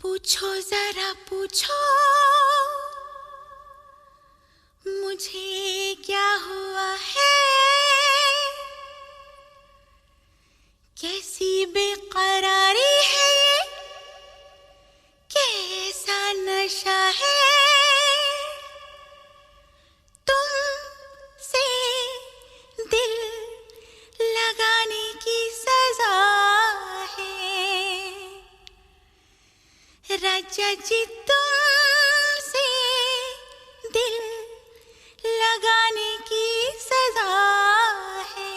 पूछो जरा पूछो मुझे क्या हुआ है, कैसी बेकरारी है ये, कैसा नशा है, तुमसे दिल लगाने की सजा है। राजा जी तुमसे दिल लगाने की सजा है।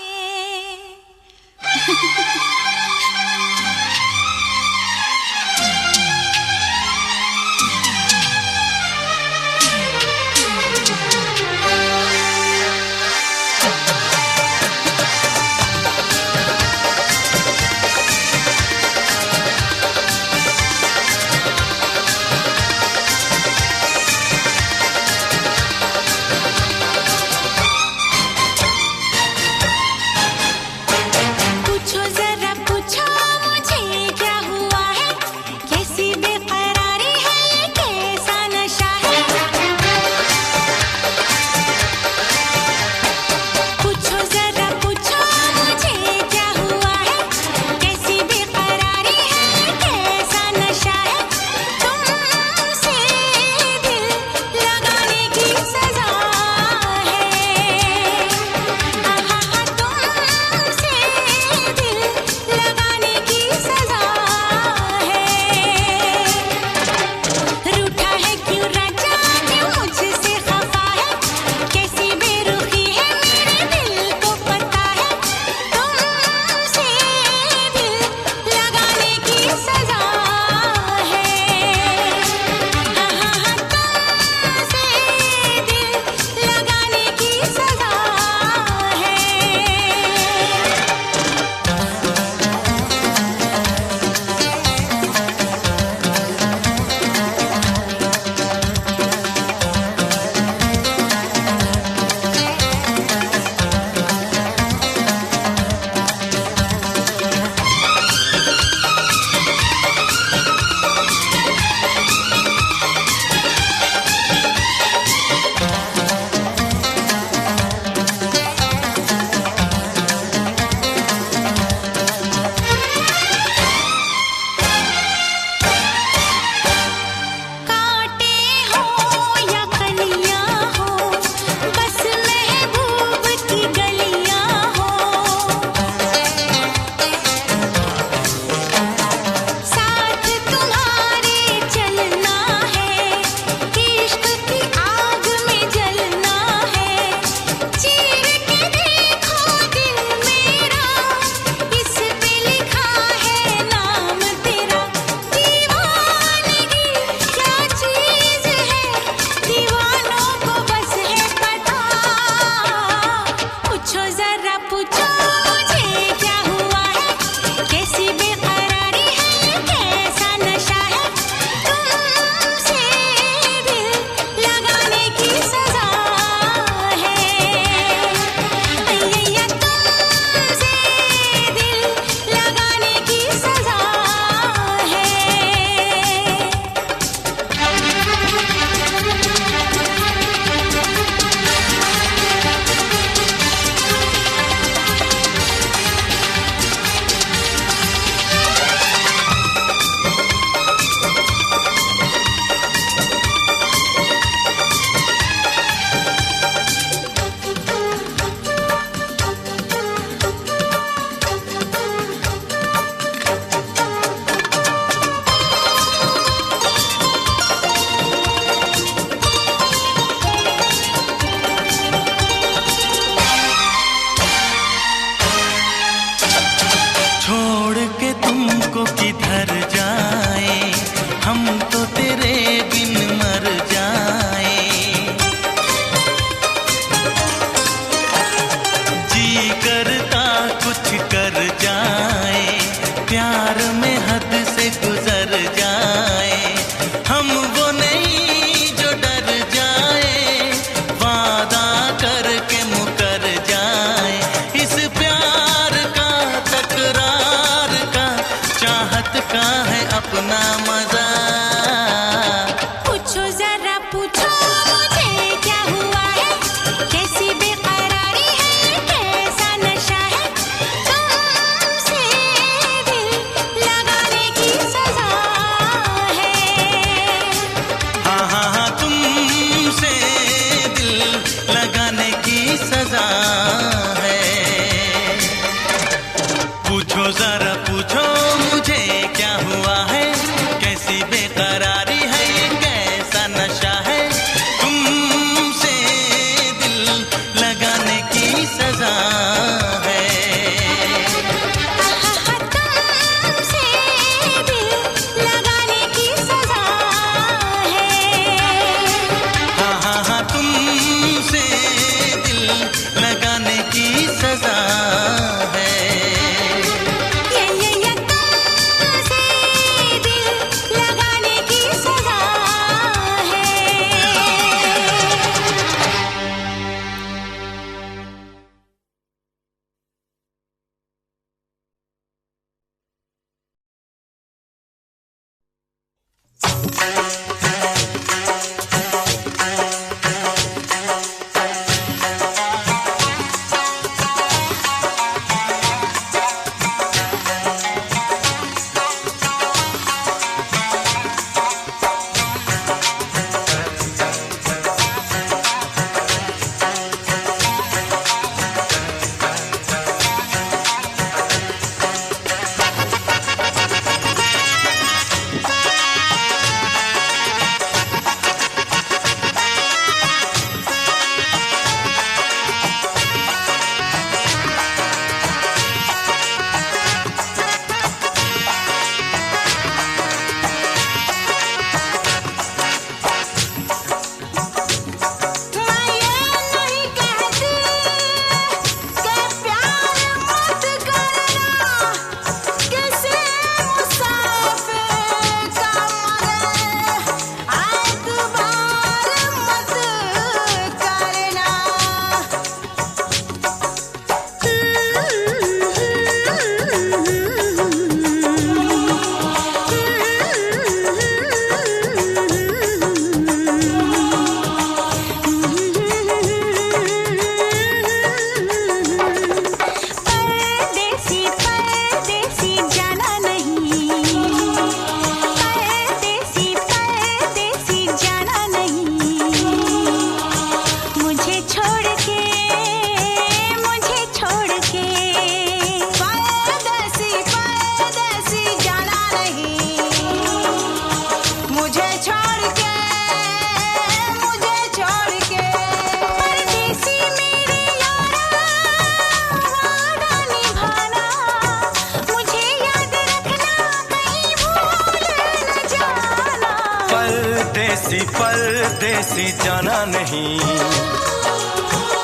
परदेसी जाना नहीं,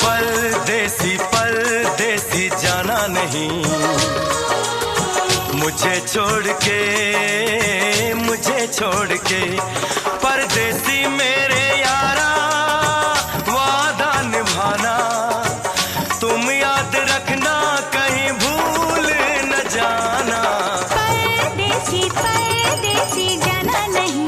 परदेसी परदेसी जाना नहीं, मुझे छोड़ के परदेसी मेरे यारा वादा निभाना, तुम याद रखना कहीं भूल न जाना। परदेसी परदेसी जाना नहीं,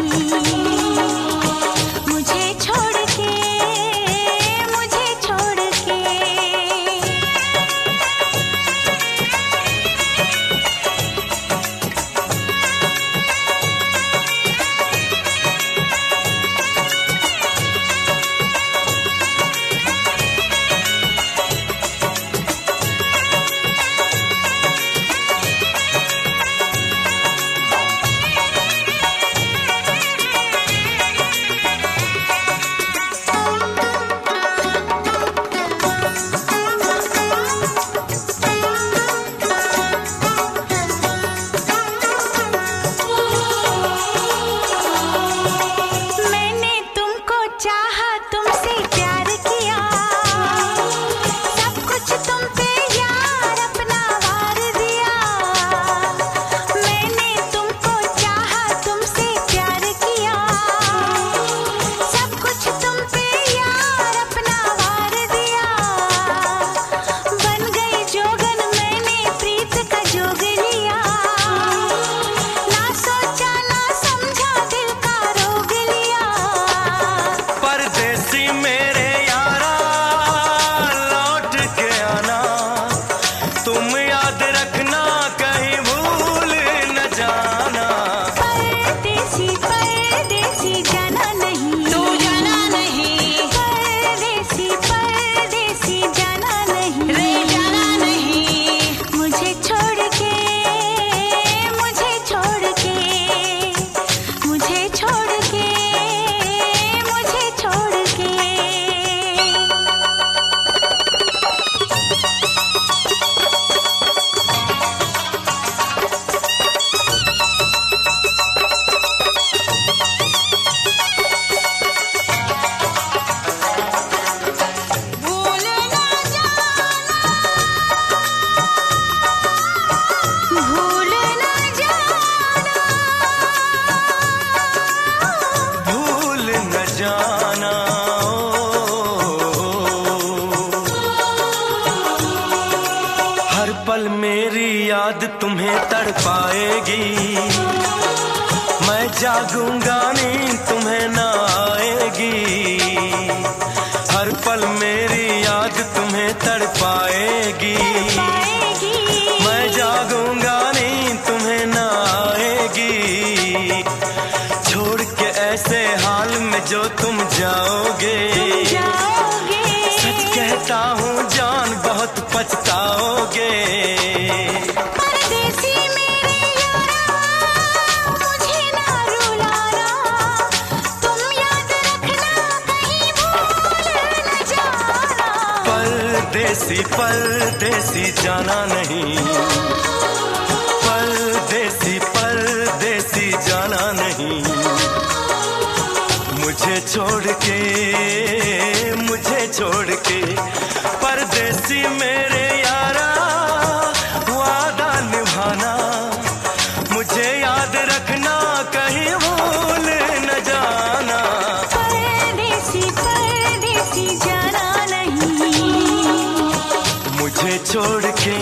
मैं जागूंगा नींद तुम्हें ना आएगी, हर पल मेरी याद तुम्हें तड़पाएगी। मैं जागूंगा नींद तुम्हें ना आएगी, छोड़ के ऐसे हाल में जो तुम जाओगे। सच कहता हूँ जान बहुत पछताओगे। परदेसी परदेसी जाना नहीं, परदेसी परदेसी जाना नहीं, मुझे छोड़ के परदेसी मेरे यारा वादा निभाना, मुझे याद रखना कहीं भूल न जाना। परदेसी परदेसी जाना नहीं, मुझे छोड़ के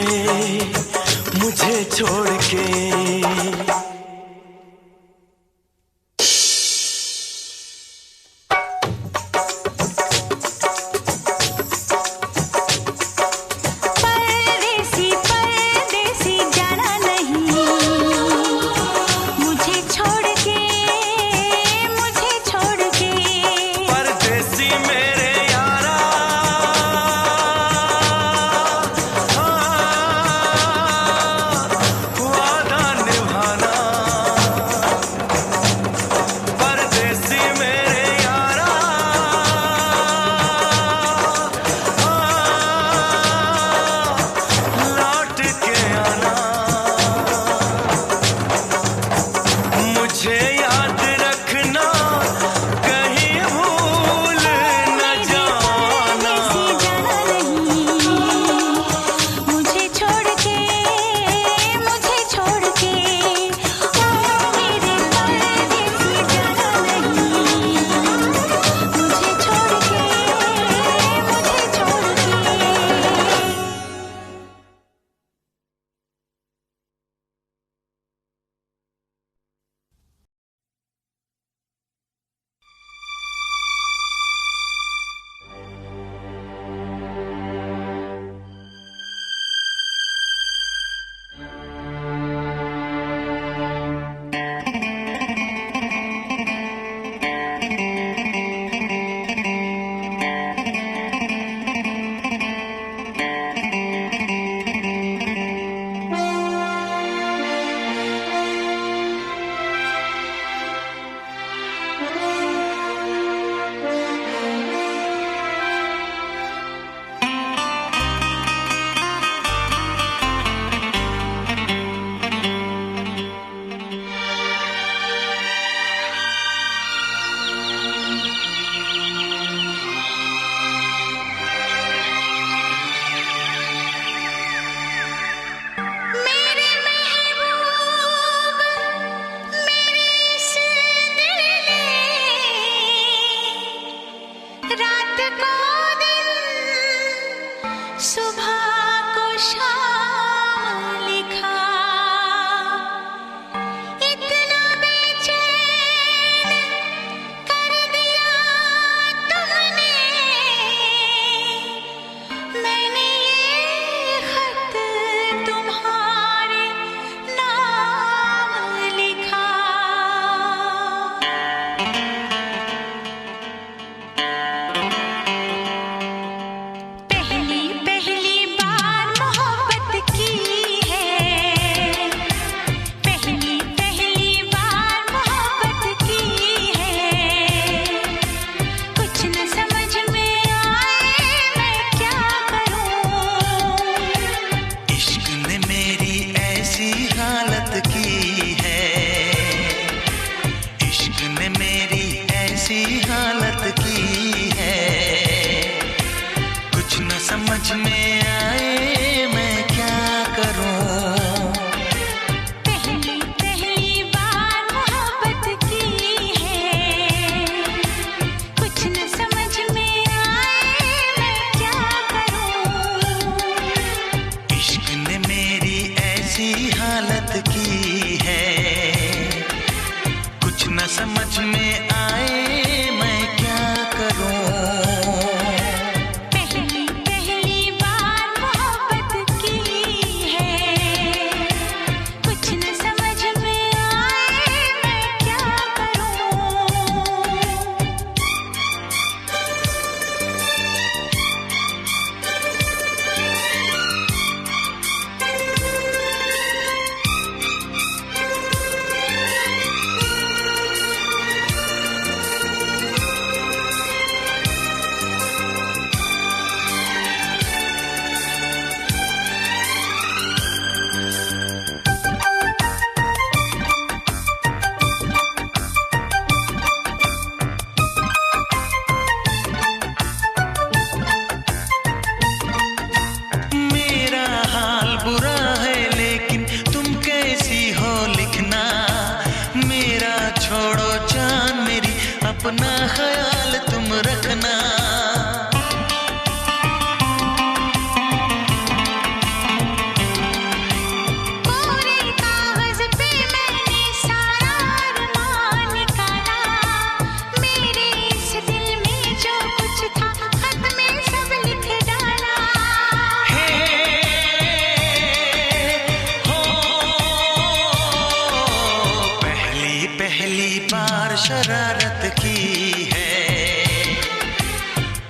समझ में आए मैं क्या करूं। पहली पहली बार मोहब्बत की है, कुछ न समझ में आए मैं क्या करूं। मेरा हाल बुरा है लेकिन तुम कैसी हो लिखना। मेरा छोड़ो जान मेरी, अपना ख्याल तुम रखना। पूरे कागज पे मैंने सारा अरमान निकाला, मेरे इस दिल में जो कुछ था खत में सब लिख डाला। पहली पहली बार शरारत की है,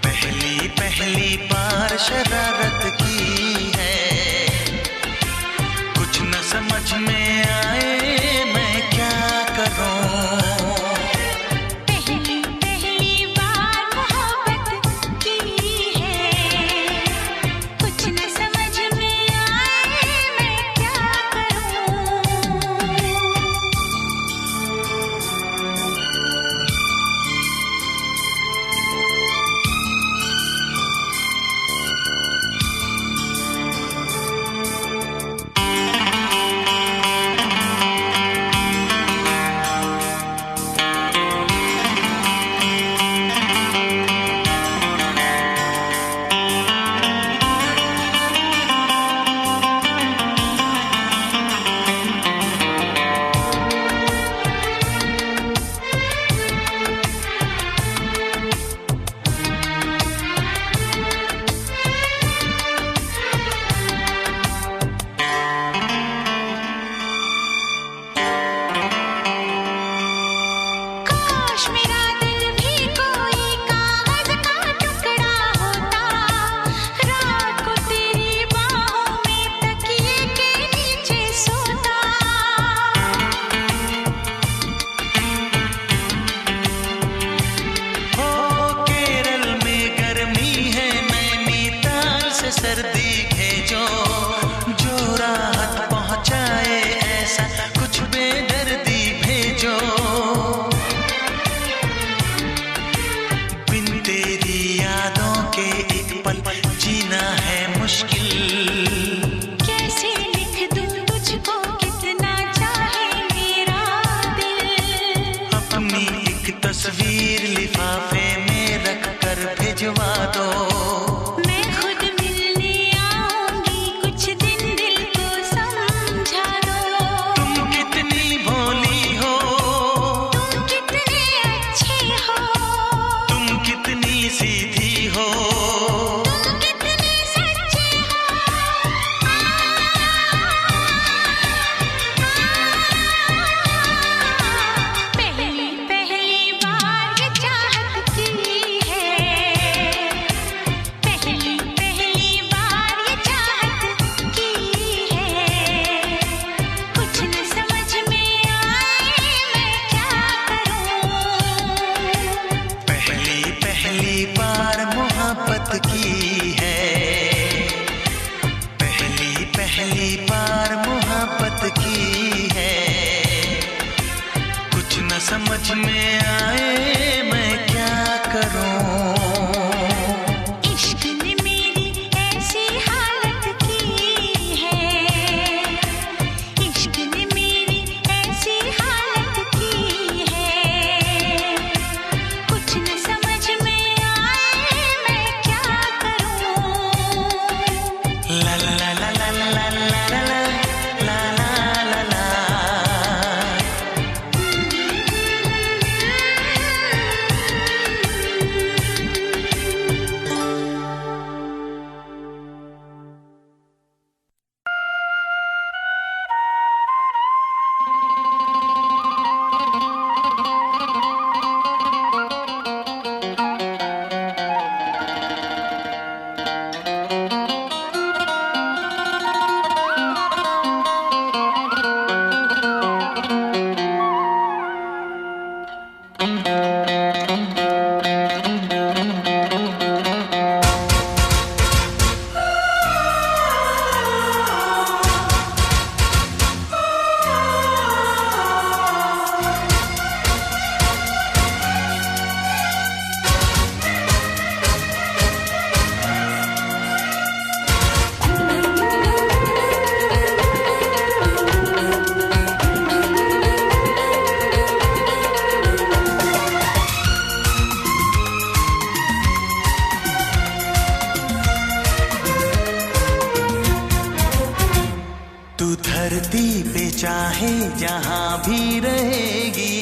पहली पहली बार शरारत की है। कुछ न समझ में आए मैं क्या करूं। पहली पहली बार मोहब्बत की है, कुछ न समझ में आए मैं क्या करूं। काश मेरा दिल भी कोई कागज का टुकड़ा होता, रात को तेरी बाहों में तकिए के नीचे सोता। हो केरल में गर्मी है, नैनीताल से सर्दी भेजो। जो राहत पहुंचाए ऐसा कुछ बेदर्दी भेजो। बिन तेरी यादों के एक पल जीना है मुश्किल। कैसे लिख दूं तुझको कितना चाहे मेरा दिल। अपनी एक तस्वीर लिफाफे में रख कर भिजवा दो। मैं खुद मिलने आऊंगी, कुछ दिन दिल को समझा दो। तुम कितनी भोली हो, तुम कितने अच्छे हो, तुम कितनी सीधी हो। तुम कितने सच्चे हो। पहली पहली बार ये चाहत की है, पहली पहली बार ये चाहत की है। कुछ न समझ में आए मैं क्या करूं। पहली पहली बार मोहब्बत की है, पहली पहली बार मोहब्बत की है। कुछ न समझ में आए मैं क्या करूं। इश्क ने मेरी ऐसी हालत की है, इश्क ने मेरी ऐसी हालत की है। कुछ न समझ में आए मैं क्या करूं। ला ला ला ला ला ला ला ला ला ला ला ला। तू धरती पे चाहे जहां भी रहेगी,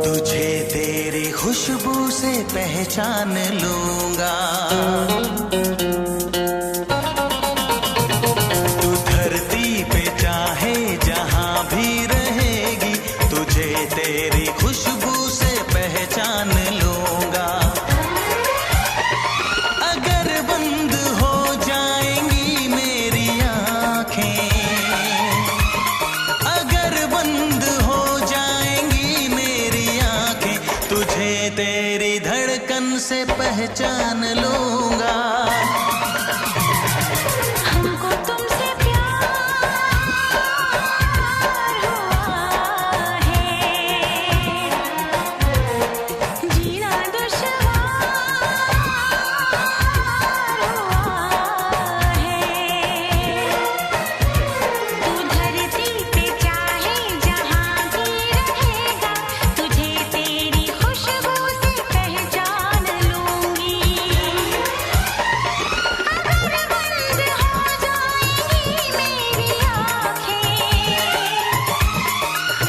तुझे तेरी खुशबू से पहचान लूंगा। तू धरती पे चाहे जहां भी रहेगी, तुझे तेरी खुशबू से पहचान लूंगा। अगर बंद हो जाएंगी मेरी आँखें, अगर बंद हो जाएंगी मेरी आँखें, तुझे तेरी धड़कन से पहचान लूंगा। हमको तुमसे प्यार हुआ है, जीना दुश्वार हुआ है। तू धरती पे चाहे जहां भी रहेगा, तुझे तेरी खुशबू से पहचान लूंगी। अगर बंद हो जाएंगी मेरी आँखें,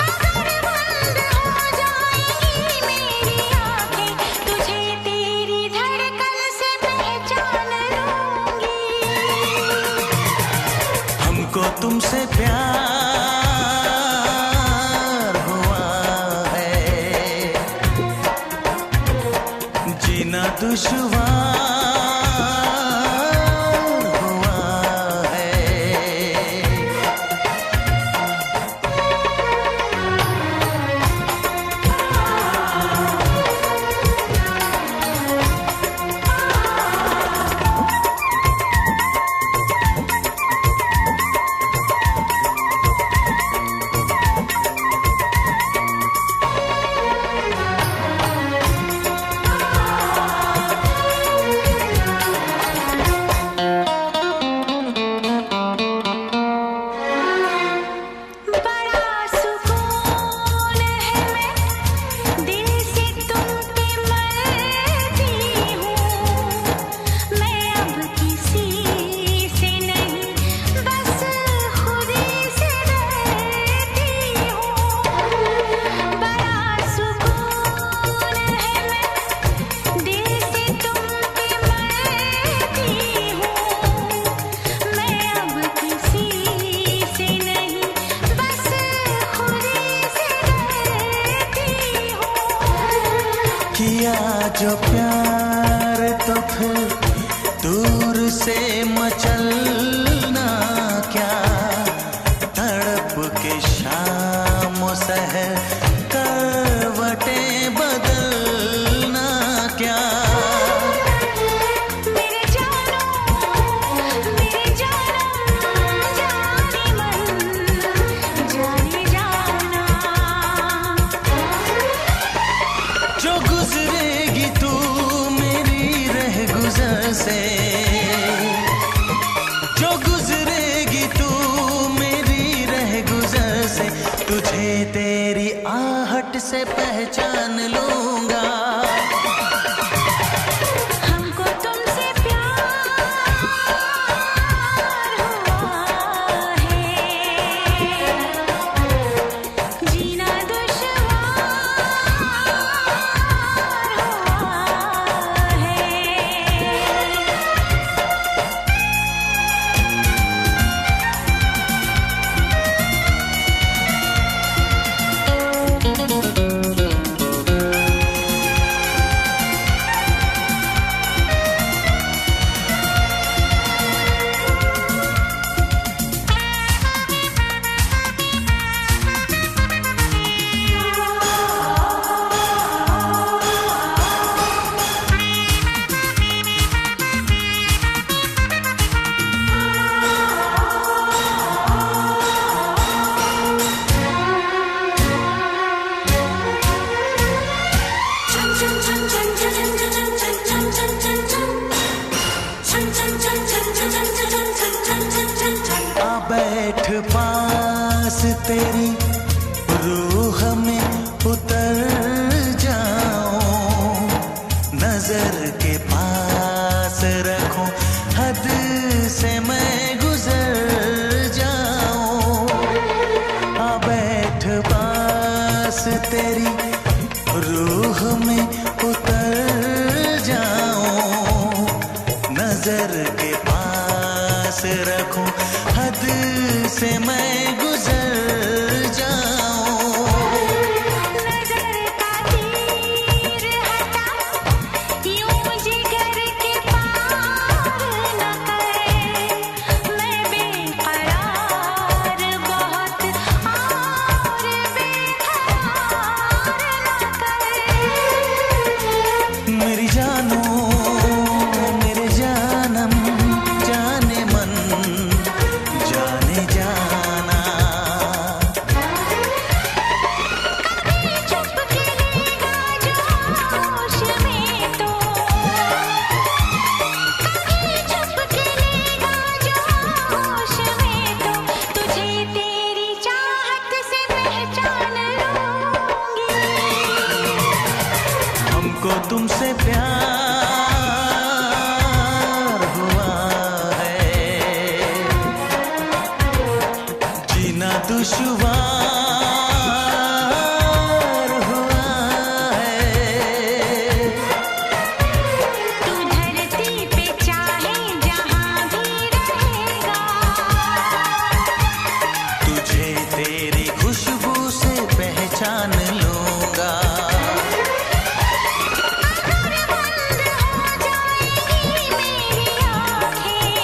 अगर बंद हो जाएंगी मेरी आँखें, तुझे तेरी धड़कन से पहचान लूंगी। हमको तुमसे प्यार हुआ है, जीना दुश्वार हुआ है। बड़ा सुकून है, मैं दिल से तुम पे मरती हूँ। मैं अब किसी से नहीं, बस खुद से डरती हूँ। बड़ा सुकून है, मैं दिल से तुम पे मरती हूँ। मैं अब किसी से नहीं, बस खुद से डरती हूँ। किया जो प्यार तो फिर दूर से मचलना क्या, तड़प के शाम सहर करवटें बदलना क्या। मेरे जानम जाने मन जाने जाना। जो गुजरेगी तू मेरी रह गुजर से, जो गुजरेगी तू मेरी रह गुजर से, तुझे तेरी आहट से पहचान लूंगा। हमको तुमसे प्यार हुआ है, जीना दुश्वार हुआ है। तेरी रूह में उतर जाऊं, नजर के पास रखूं, हद से मैं गुजर जाऊं। आ बैठ पास तेरी रूह में उतर जाऊं, नजर के पास रखूं, हद से मैं गुजर जाऊं। नजर का तीर हटा, यूं जिगर के पार न कर, मैं बेकरार बहुत और बेकरार न कर। मेरी जानो मेरे जानम जाने मन जाने जाना, चुप के लेगा जोश में तो, चुप के लेगा जोश में तो, तुझे तेरी चाहत से पहचान लूंगी। हमको तुमसे प्यार हुआ है, जीना दुश्वार हुआ है। तू धरती पे चाहे जहां भी रहेगा, तुझे तेरी खुशबू से पहचान लूंगा। अगर बंद हो जाएंगी मेरी आँखें,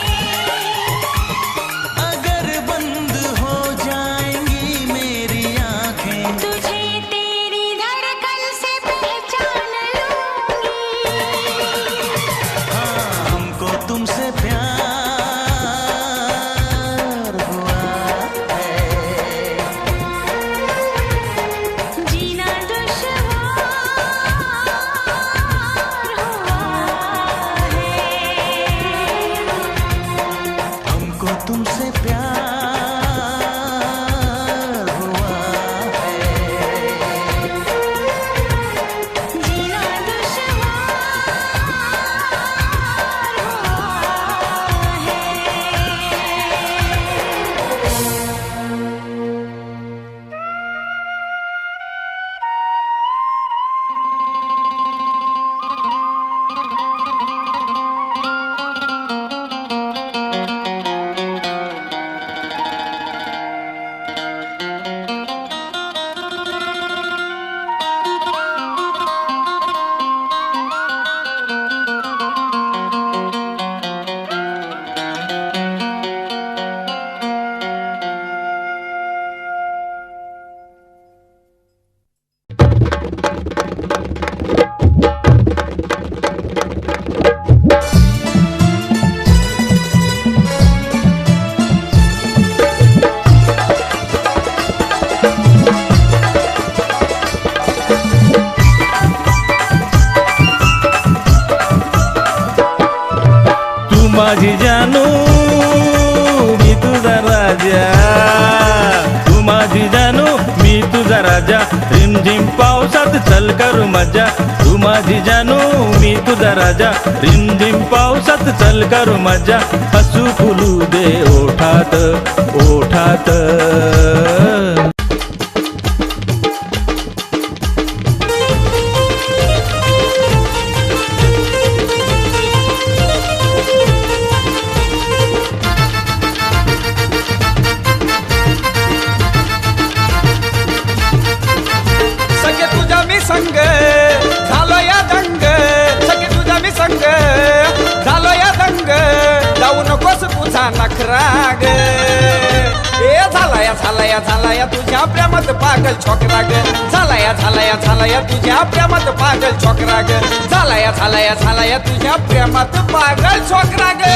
अगर बंद हो जाएंगी मेरी आंखें, तुझे तेरी धड़कन से पहचान लूंगी। हाँ हमको तुमसे प्यार हुआ है, जीना दुश्वार हुआ है। हमको तुमसे प्यार हुआ है। जीना माझी जानू मी तुझा राजा, तू माझी जानू मी तुझा राजा, रिमझिम पावसात चल करू मजा, तू माझी जानू मी तुझा राजा, रिमझिम पावसात चल करू मजा, हसू फुलू दे ओठात ओठात। सखे तुझा मी संग झालो या दंग, सखे तुझा मी संग झालो या दंग, जाऊ नकोस तुझा नखराग, ए झाला या तुझ्या प्रेमात पागल छोकरा ग, झाला या तुझ्या प्रेमात पागल छोकरा ग, झाला या तुझ्या प्रेमात पागल छोकरा ग।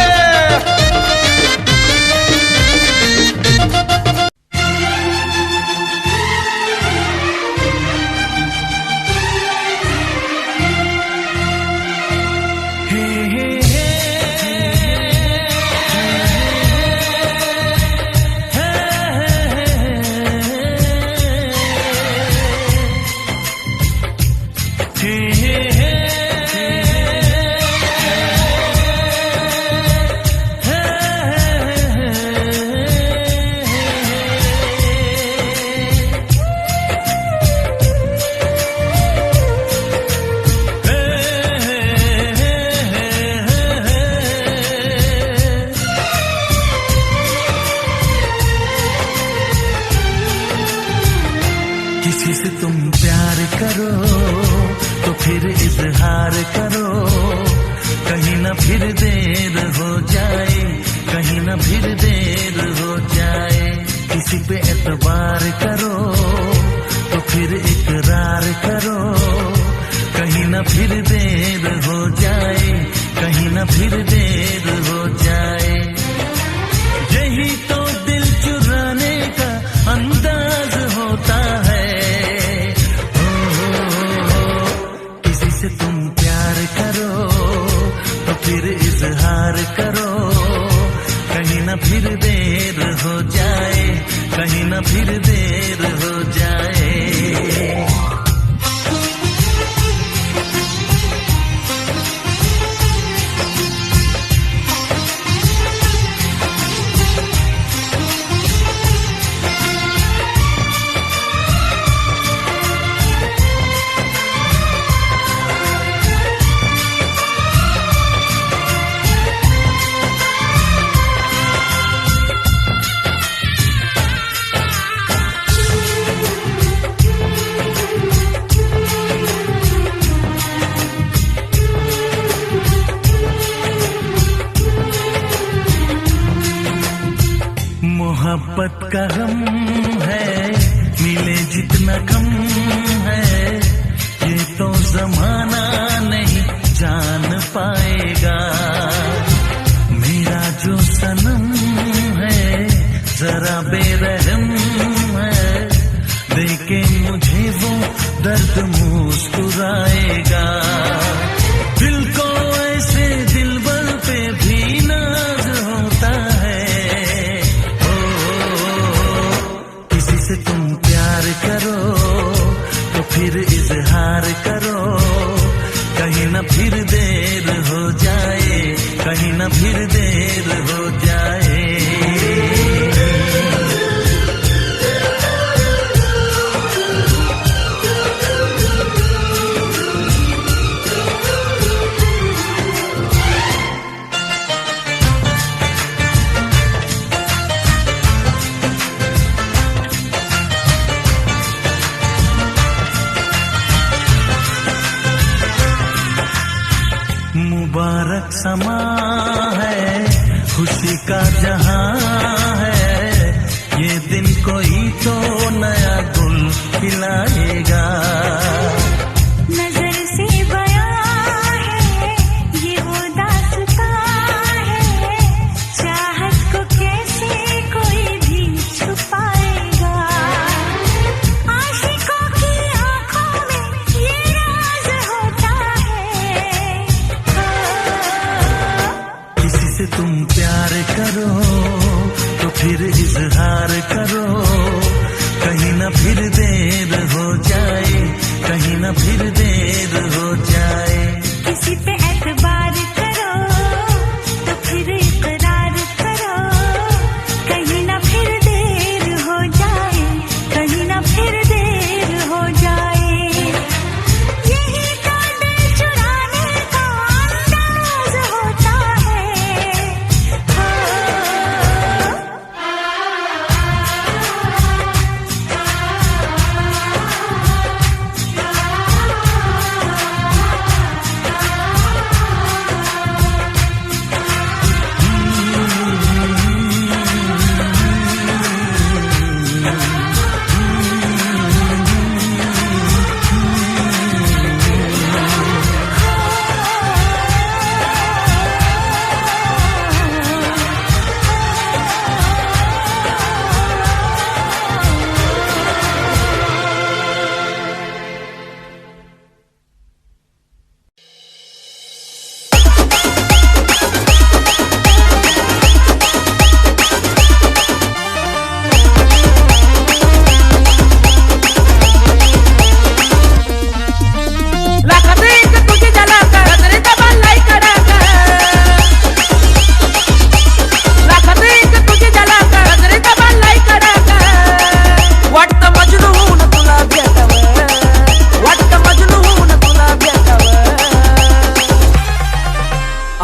किसी से तुम प्यार करो तो फिर इजहार करो, कहीं ना फिर देर हो जाए, कहीं ना फिर देर हो जाए। किसी पे एतबार करो तो फिर इकरार करो, कहीं ना फिर देर हो जाए, कहीं ना फिर देर हो जाए। यही तो दिल चुराने का अंदाज होता है। किसी से तुम प्यार करो तो फिर इजहार करो, कहीं ना फिर देर हो जाए, कहीं ना फिर देर हो जाए। मोहब्बत का गम है, मिले जितना कम है, ये तो जमाना नहीं जान पाएगा। मेरा जो सनम है जरा बेरहम है, देखे मुझे वो दर्द मुस्कुराएगा। दिल को ऐसे दिलबर पे भी नाज होता है। से तुम प्यार करो तो फिर इजहार करो, कहीं ना फिर देर हो जाए, कहीं ना फिर देर हो जाए। मुबारक समा है, खुशी का जहां है, ये दिन कोई तो नया गुल खिलाएगा। नजर से बयां है ये वो दास्तां है, चाहत को कैसे कोई भी छुपाएगा। आशिकों की आंखों में ये राज होता है। किसी से तुम प्यार करो तो फिर इजहार करो, कहीं ना फिर देर हो जाए, कहीं ना फिर देर हो जाए। किसी पे एतबार करो तो फिर इकरार करो, कहीं ना फिर देर हो जाए, कहीं ना फिर देर हो जाए। यही तो दिल चुराने का अंदाज होता है।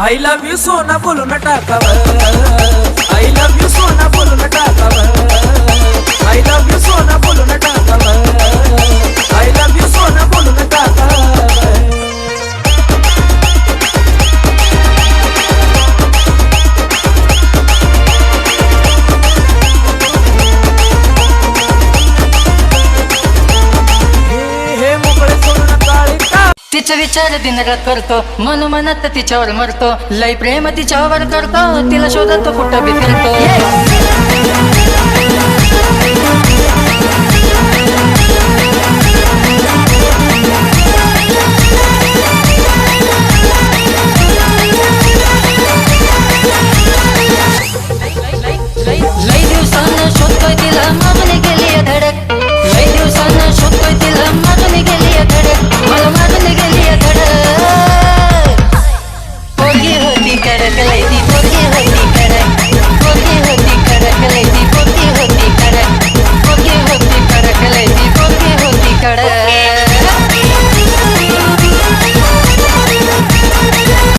I love you सोना बोलो ना टाकावर, I love you सोना बोलो ना टाकावर, I love you सोना बोलो ना टाकावर। तिचे विचार दिनरात करतो, मनोमनात तिच्यावर मरतो, लय प्रेम तिच्यावर करतो, तिला शोधतो कुठं बी फिरतो.